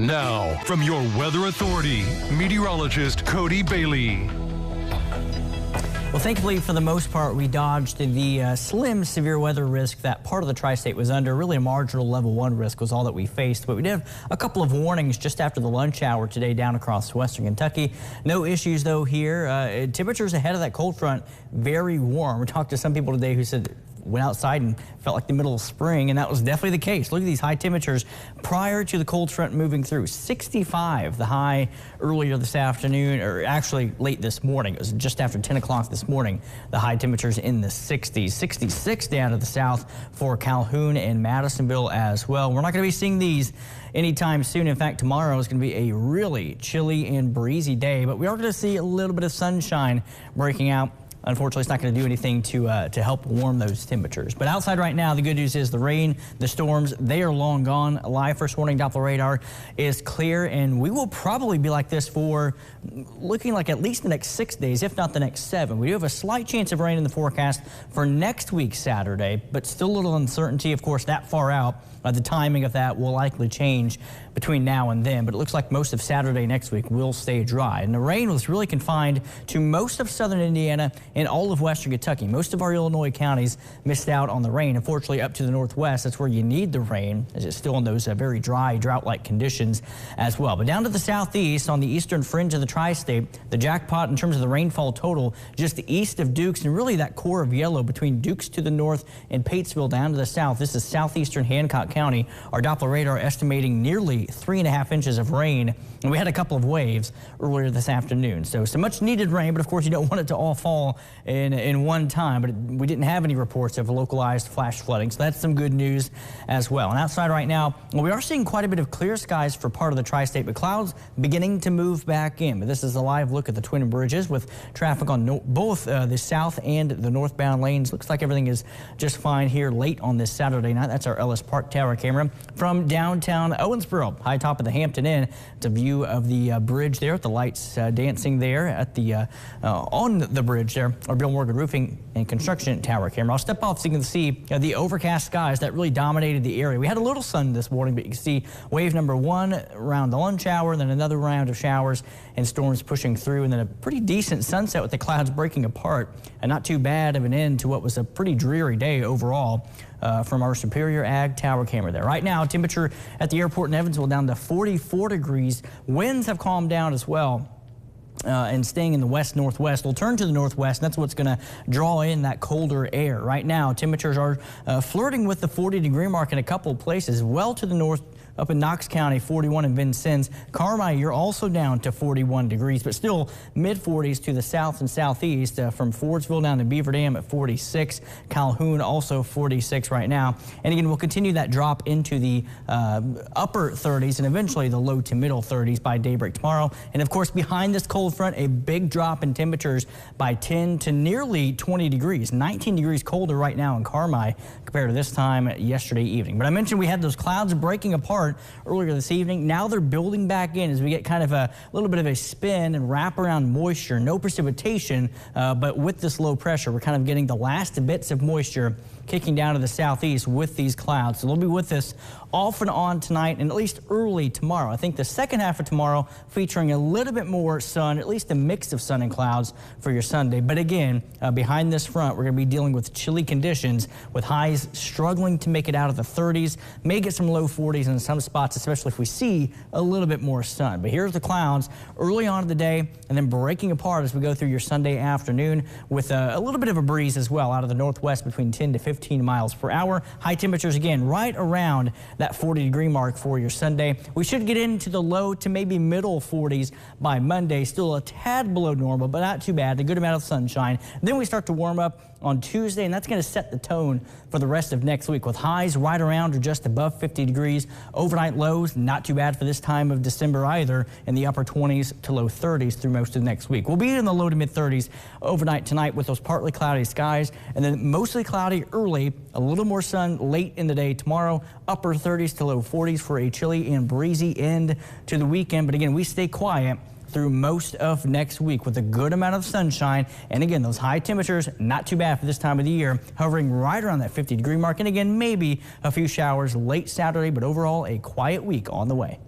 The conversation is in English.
Now, from your weather authority, meteorologist Cody Bailey. Well, thankfully, for the most part, we dodged the slim severe weather risk that part of the tri-state was under. Really a marginal level 1 risk was all that we faced. But we did have a couple of warnings just after the lunch hour today down across western Kentucky. No issues, though, here. Temperatures ahead of that cold front, very warm. We talked to some people today who said went outside and felt like the middle of spring, and that was definitely the case. Look at these high temperatures prior to the cold front moving through. 65 the high earlier this afternoon, or actually late this morning. It was just after 10 o'clock this morning. The high temperatures in the 60s. 66 down to the south for Calhoun and Madisonville as well. We're not going to be seeing these anytime soon. In fact, tomorrow is going to be a really chilly and breezy day, but we are going to see a little bit of sunshine breaking out. Unfortunately, it's not going to do anything to help warm those temperatures. But outside right now, the good news is the rain, the storms, they are long gone. Live first warning Doppler radar is clear, and we will probably be like this for looking like at least the next 6 days, if not the next 7. We do have a slight chance of rain in the forecast for next week, Saturday, but still a little uncertainty, of course, that far out. The timing of that will likely change between now and then, but it looks like most of Saturday next week will stay dry. And the rain was really confined to most of southern Indiana and all of western Kentucky. Most of our Illinois counties missed out on the rain. Unfortunately, up to the northwest, that's where you need the rain, as it's still in those very dry, drought-like conditions as well. But down to the southeast, on the eastern fringe of the tri-state, the jackpot in terms of the rainfall total, just east of Dukes, and really that core of yellow between Dukes to the north and Patesville down to the south. This is southeastern Hancock County. Our Doppler radar estimating nearly 3.5 inches of rain, and we had a couple of waves earlier this afternoon. So some much needed rain, but of course you don't want it to all fall in one time. But we didn't have any reports of localized flash flooding, so that's some good news as well. And outside right now, well, we are seeing quite a bit of clear skies for part of the tri-state, but clouds beginning to move back in. But this is a live look at the Twin Bridges with traffic on both the south and the northbound lanes. Looks like everything is just fine here late on this Saturday night. That's our Ellis Park Tower camera from downtown Owensboro, high top of the Hampton Inn. It's a view of the bridge there, with the lights dancing there at the on the bridge there. Our Bill Morgan Roofing and Construction Tower camera. I'll step off so you can see the overcast skies that really dominated the area. We had a little sun this morning, but you can see wave number 1 around the lunch hour, then another round of showers and storms pushing through, and then a pretty decent sunset with the clouds breaking apart, and not too bad of an end to what was a pretty dreary day overall. From our Superior Ag Tower camera there. Right now, temperature at the airport in Evansville down to 44 degrees. Winds have calmed down as well. And staying in the west-northwest. We'll turn to the northwest, and that's what's going to draw in that colder air. Right now, temperatures are flirting with the 40-degree mark in a couple of places, well to the north. Up in Knox County, 41 in Vincennes. Carmi, you're also down to 41 degrees, but still mid-40s to the south and southeast. From Fordsville down to Beaver Dam at 46. Calhoun also 46 right now. And again, we'll continue that drop into the upper 30s and eventually the low to middle 30s by daybreak tomorrow. And of course, behind this cold front, a big drop in temperatures by 10 to nearly 20 degrees. 19 degrees colder right now in Carmi compared to this time yesterday evening. But I mentioned we had those clouds breaking apart earlier this evening. Now they're building back in as we get kind of a little bit of a spin and wrap around moisture. No precipitation, but with this low pressure, we're kind of getting the last bits of moisture kicking down to the southeast with these clouds. So they'll be with us off and on tonight and at least early tomorrow. I think the second half of tomorrow featuring a little bit more sun, at least a mix of sun and clouds for your Sunday. But again, behind this front, we're going to be dealing with chilly conditions with highs struggling to make it out of the 30s. May get some low 40s in some spots, especially if we see a little bit more sun. But here's the clouds early on in the day and then breaking apart as we go through your Sunday afternoon with a little bit of a breeze as well out of the northwest between 10 to 15 miles per hour. High temperatures again right around that 40-degree mark for your Sunday. We should get into the low to maybe middle 40s by Monday. Still a tad below normal, but not too bad. A good amount of sunshine. Then we start to warm up on Tuesday, and that's going to set the tone for the rest of next week with highs right around or just above 50 degrees. Overnight lows, not too bad for this time of December either, in the upper 20s to low 30s through most of next week. We'll be in the low to mid 30s overnight tonight with those partly cloudy skies, and then mostly cloudy early, a little more sun late in the day tomorrow, upper 30s to low 40s for a chilly and breezy end to the weekend. But again, we stay quiet through most of next week with a good amount of sunshine. And again, those high temperatures, not too bad for this time of the year, hovering right around that 50-degree mark. And again, maybe a few showers late Saturday, but overall a quiet week on the way.